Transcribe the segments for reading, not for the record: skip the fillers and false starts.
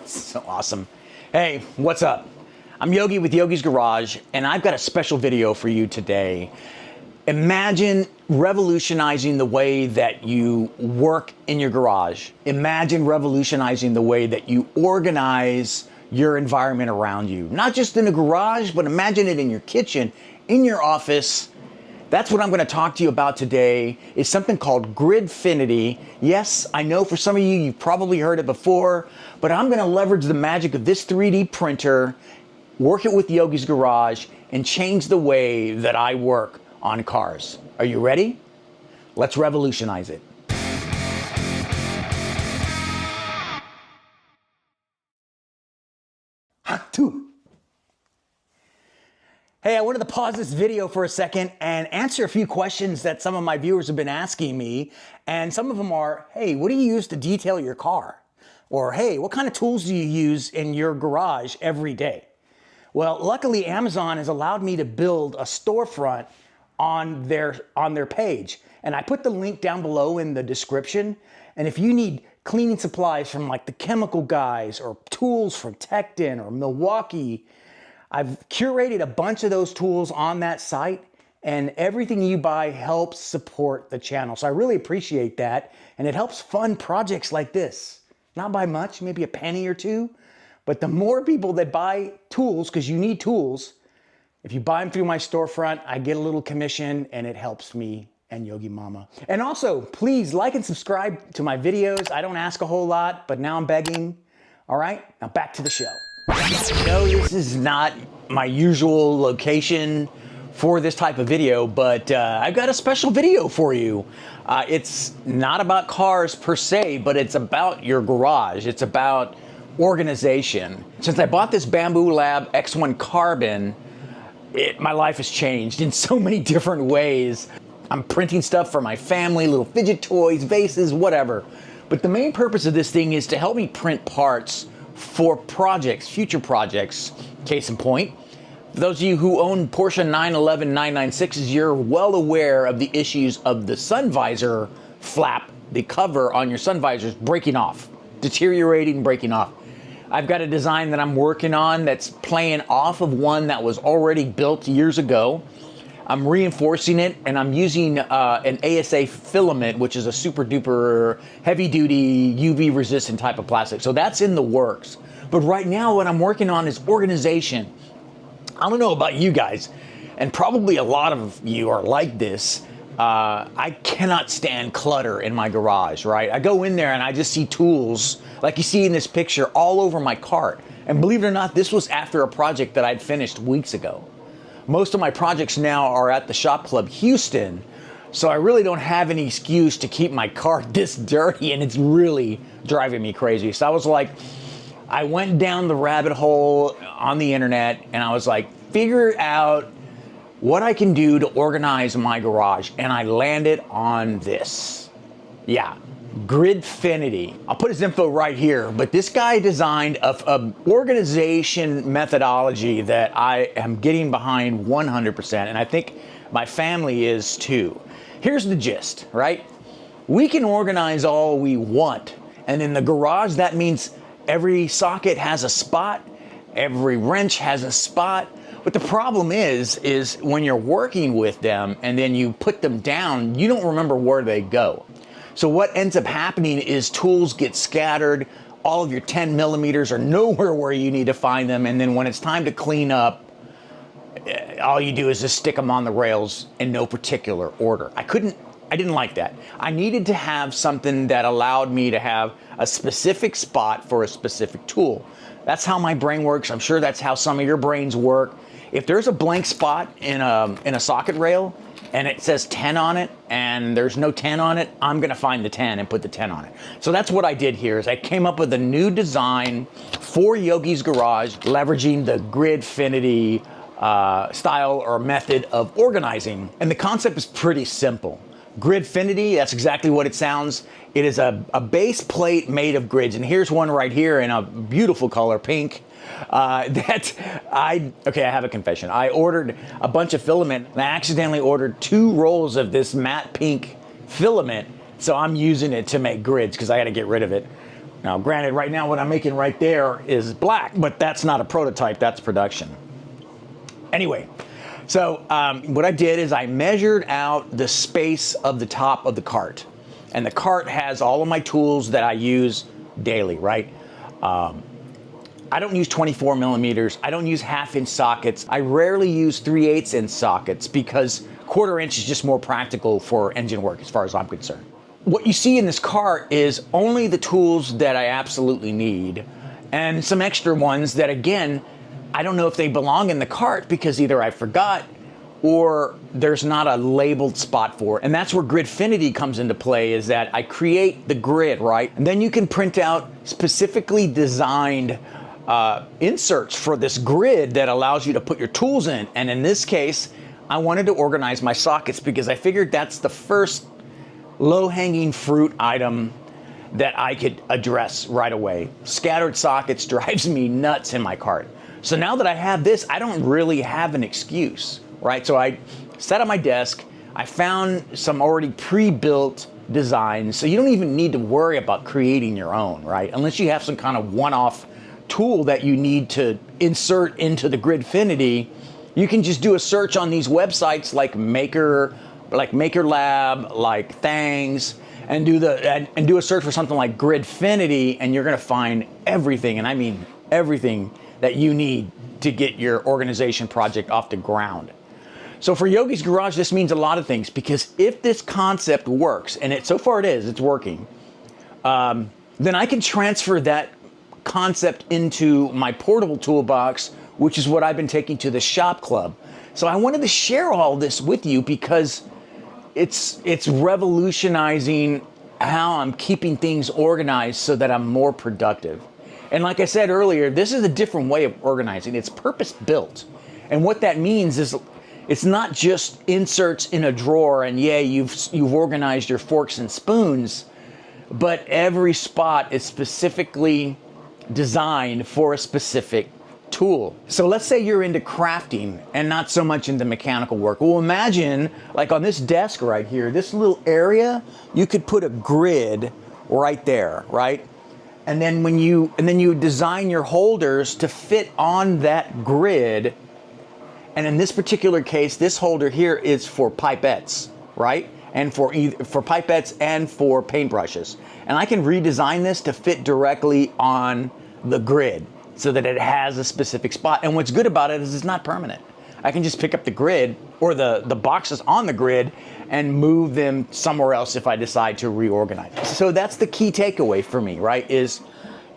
So awesome. Hey, what's up? I'm Yogi with Yogi's Garage, and I've got a special video for you today. Imagine revolutionizing the way that you work in your garage. Imagine revolutionizing the way that you organize your environment around you. Not just in a garage, but imagine it in your kitchen, in your office. That's what I'm going to talk to you about today, is something called Gridfinity. Yes, I know for some of you, you've probably heard it before, but I'm going to leverage the magic of this 3D printer, work it with Yogi's Garage, and change the way that I work on cars. Are you ready? Let's revolutionize it. Hey, I wanted to pause this video for a second and answer a few questions that some of my viewers have been asking me. And some of them are, hey, what do you use to detail your car? Or, hey, what kind of tools do you use in your garage every day? Well, luckily, Amazon has allowed me to build a storefront on their page. And I put the link down below in the description. And if you need cleaning supplies from like the chemical guys or tools from Tecton or Milwaukee, I've curated a bunch of those tools on that site, and everything you buy helps support the channel. So I really appreciate that. And it helps fund projects like this. Not by much, maybe a penny or two, but the more people that buy tools, because you need tools, if you buy them through my storefront, I get a little commission and it helps me and Yogi Mama. And also, please like and subscribe to my videos. I don't ask a whole lot, but now I'm begging. All right, now back to the show. No, this is not my usual location for this type of video, but I've got a special video for you. It's not about cars per se, but it's about your garage. It's about organization. Since I bought this Bamboo Lab X1 Carbon, my life has changed in so many different ways. I'm printing stuff for my family, little fidget toys, vases, whatever. But the main purpose of this thing is to help me print parts for projects, future projects. Case in point, for those of you who own Porsche 911 996s, you're well aware of the issues of the sun visor flap, the cover on your sun visors breaking off, deteriorating, breaking off. I've got a design that I'm working on that's playing off of one that was already built years ago. I'm reinforcing it, and I'm using an ASA filament, which is a super duper heavy duty UV resistant type of plastic. So that's in the works. But right now what I'm working on is organization. I don't know about you guys, and probably a lot of you are like this. I cannot stand clutter in my garage, right? I go in there and I just see tools like you see in this picture all over my cart. And believe it or not, this was after a project that I'd finished weeks ago. Most of my projects now are at the Shop Club Houston, so I really don't have any excuse to keep my car this dirty, and it's really driving me crazy. So I was like, I went down the rabbit hole on the internet, and I was like, figure out what I can do to organize my garage, and I landed on this. Yeah, Gridfinity. I'll put his info right here, but this guy designed a organization methodology that I am getting behind 100%, and I think my family is too. Here's the gist, right? We can organize all we want, and in the garage, that means every socket has a spot, every wrench has a spot. But the problem is when you're working with them and then you put them down, you don't remember where they go. So what ends up happening is tools get scattered, all of your 10 millimeters are nowhere where you need to find them, and then when it's time to clean up, all you do is just stick them on the rails in no particular order. I didn't like that. I needed to have something that allowed me to have a specific spot for a specific tool. That's how my brain works. I'm sure that's how some of your brains work. If there's a blank spot in a socket rail, and it says 10 on it, and there's no 10 on it, I'm gonna find the 10 and put the 10 on it. So that's what I did here, is I came up with a new design for Yogi's Garage, leveraging the Gridfinity style or method of organizing. And the concept is pretty simple. Gridfinity, that's exactly what it sounds. It is a base plate made of grids, and here's one right here in a beautiful color, pink. I have a confession. I ordered a bunch of filament, and I accidentally ordered 2 rolls of this matte pink filament, so I'm using it to make grids because I got to get rid of it. Now, granted, right now what I'm making right there is black, but that's not a prototype, that's production. Anyway, so what I did is I measured out the space of the top of the cart. And the cart has all of my tools that I use daily, right? I don't use 24 millimeters. I don't use 1/2 inch sockets. I rarely use 3/8 inch sockets because 1/4 inch is just more practical for engine work as far as I'm concerned. What you see in this cart is only the tools that I absolutely need and some extra ones that, again, I don't know if they belong in the cart because either I forgot or there's not a labeled spot for it. And that's where Gridfinity comes into play, is that I create the grid, right? And then you can print out specifically designed inserts for this grid that allows you to put your tools in. And in this case, I wanted to organize my sockets because I figured that's the first low-hanging fruit item that I could address right away. Scattered sockets drives me nuts in my cart. So now that I have this, I don't really have an excuse, right? So I sat at my desk, I found some already pre-built designs, so you don't even need to worry about creating your own, right? Unless you have some kind of one-off tool that you need to insert into the Gridfinity, you can just do a search on these websites like Maker Lab, like Thangs, and do a search for something like Gridfinity, and you're gonna find everything, and I mean everything that you need to get your organization project off the ground. So for Yogi's Garage, this means a lot of things, because if this concept works, and so far it is, it's working, then I can transfer that concept into my portable toolbox, which is what I've been taking to the shop club. So I wanted to share all this with you because it's revolutionizing how I'm keeping things organized so that I'm more productive. And like I said earlier, this is a different way of organizing. It's purpose built. And what that means is it's not just inserts in a drawer and yeah, you've organized your forks and spoons, but every spot is specifically designed for a specific tool. So let's say you're into crafting and not so much into mechanical work. Well, imagine like on this desk right here, this little area, you could put a grid right there, right? And then you design your holders to fit on that grid. And in this particular case, this holder here is for pipettes, right? And for pipettes and for paintbrushes. And I can redesign this to fit directly on the grid so that it has a specific spot. And what's good about it is it's not permanent. I can just pick up the grid or the boxes on the grid and move them somewhere else if I decide to reorganize. So that's the key takeaway for me, right? Is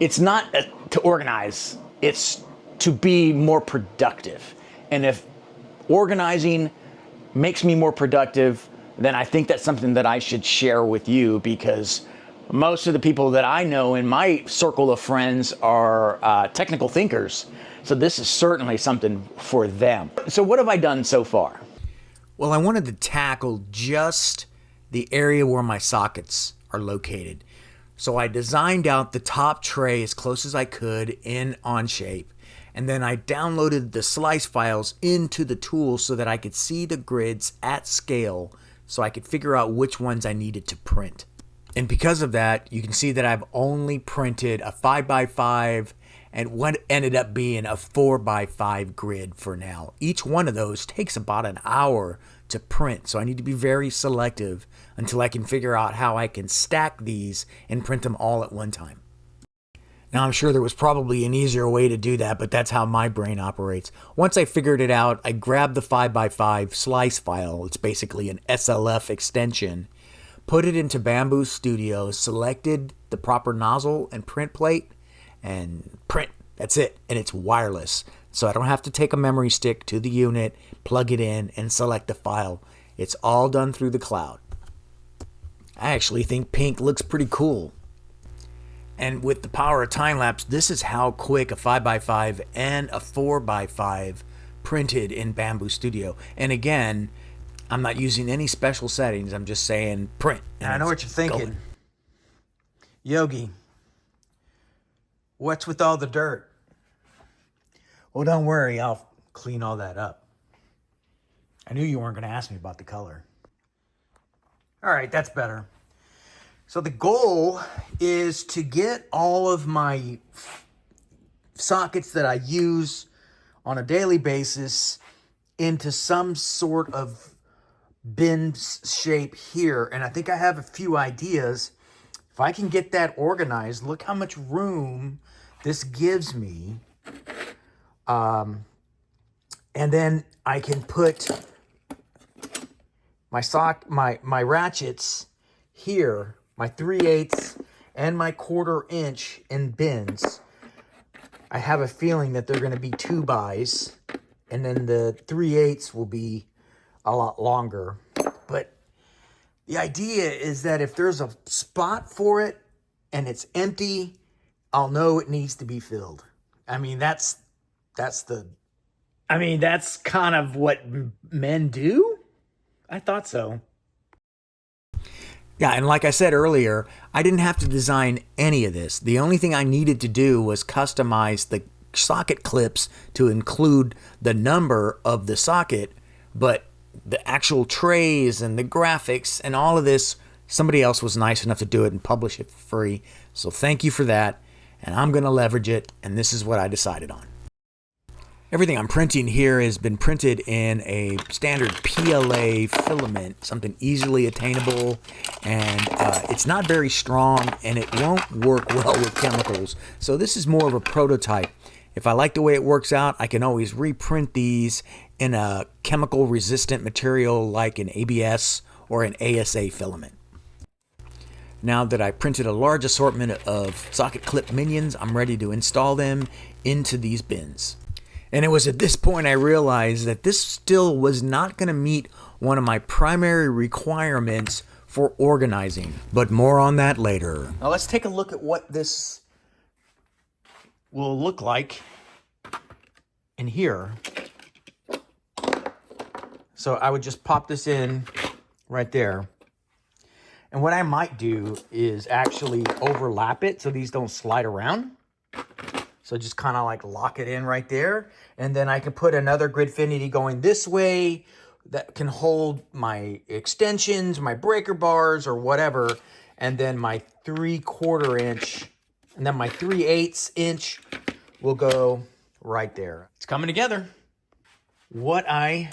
it's not to organize, it's to be more productive. And if organizing makes me more productive, then I think that's something that I should share with you, because most of the people that I know in my circle of friends are technical thinkers. So this is certainly something for them. So what have I done so far? Well, I wanted to tackle just the area where my sockets are located. So I designed out the top tray as close as I could in Onshape. And then I downloaded the slice files into the tool so that I could see the grids at scale so I could figure out which ones I needed to print. And because of that, you can see that I've only printed a 5x5 and what ended up being a 4x5 grid for now. Each one of those takes about an hour to print, so I need to be very selective until I can figure out how I can stack these and print them all at one time. Now, I'm sure there was probably an easier way to do that, but that's how my brain operates. Once I figured it out, I grabbed the 5x5 slice file. It's basically an SLF extension. Put it into Bamboo Studio, selected the proper nozzle and print plate, and print. That's it. And it's wireless. So I don't have to take a memory stick to the unit, plug it in, and select the file. It's all done through the cloud. I actually think pink looks pretty cool. And with the power of time-lapse, this is how quick a 5x5 and a 4x5 printed in Bamboo Studio. And again, I'm not using any special settings. I'm just saying print. And I know what you're thinking. Going. Yogi, what's with all the dirt? Well, don't worry. I'll clean all that up. I knew you weren't going to ask me about the color. All right, that's better. So the goal is to get all of my sockets that I use on a daily basis into some sort of bin shape here. And I think I have a few ideas. If I can get that organized, look how much room this gives me. And then I can put my ratchets here, my 3/8 and my 1/4 inch in bins. I have a feeling that they're going to be 2x, and then the 3/8 will be a lot longer. But the idea is that if there's a spot for it and it's empty, I'll know it needs to be filled. I mean, that's kind of what men do. I thought so. Yeah, and like I said earlier, I didn't have to design any of this. The only thing I needed to do was customize the socket clips to include the number of the socket, but the actual trays and the graphics and all of this, somebody else was nice enough to do it and publish it for free. So thank you for that, and I'm going to leverage it, and this is what I decided on. Everything I'm printing here has been printed in a standard PLA filament, something easily attainable, and it's not very strong, and it won't work well with chemicals. So this is more of a prototype. If I like the way it works out, I can always reprint these in a chemical resistant material like an ABS or an ASA filament. Now that I printed a large assortment of socket clip minions, I'm ready to install them into these bins. And it was at this point I realized that this still was not going to meet one of my primary requirements for organizing. But more on that later. Now let's take a look at what this will look like in here. So I would just pop this in right there. And what I might do is actually overlap it so these don't slide around. So just kind of like lock it in right there. And then I can put another Gridfinity going this way that can hold my extensions, my breaker bars or whatever. And then my 3/4 inch and then my 3/8 inch will go right there. It's coming together. What I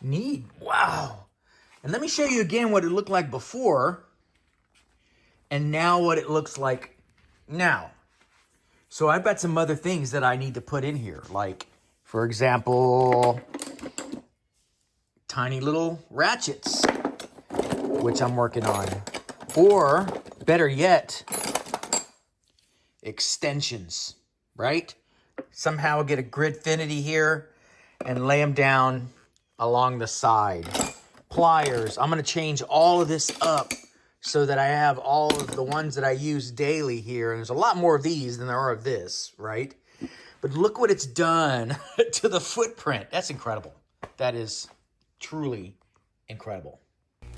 need. Wow. And let me show you again what it looked like before and now what it looks like now. So I've got some other things that I need to put in here. Like, for example, tiny little ratchets, which I'm working on. Or, better yet, extensions, right? Somehow get a Gridfinity here and lay them down along the side. Pliers. I'm going to change all of this up so that I have all of the ones that I use daily here. And there's a lot more of these than there are of this, right? But look what it's done to the footprint. That's incredible. That is truly incredible.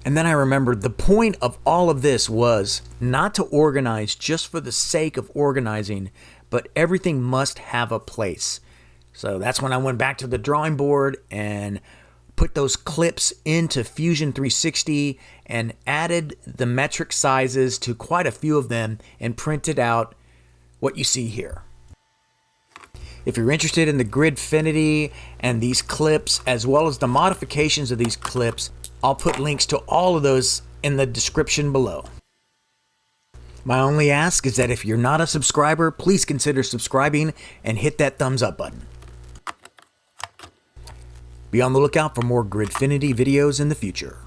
And then I remembered the point of all of this was not to organize just for the sake of organizing, but everything must have a place. So that's when I went back to the drawing board and put those clips into Fusion 360 and added the metric sizes to quite a few of them and printed out what you see here. If you're interested in the Gridfinity and these clips, as well as the modifications of these clips, I'll put links to all of those in the description below. My only ask is that if you're not a subscriber, please consider subscribing and hit that thumbs up button. Be on the lookout for more Gridfinity videos in the future.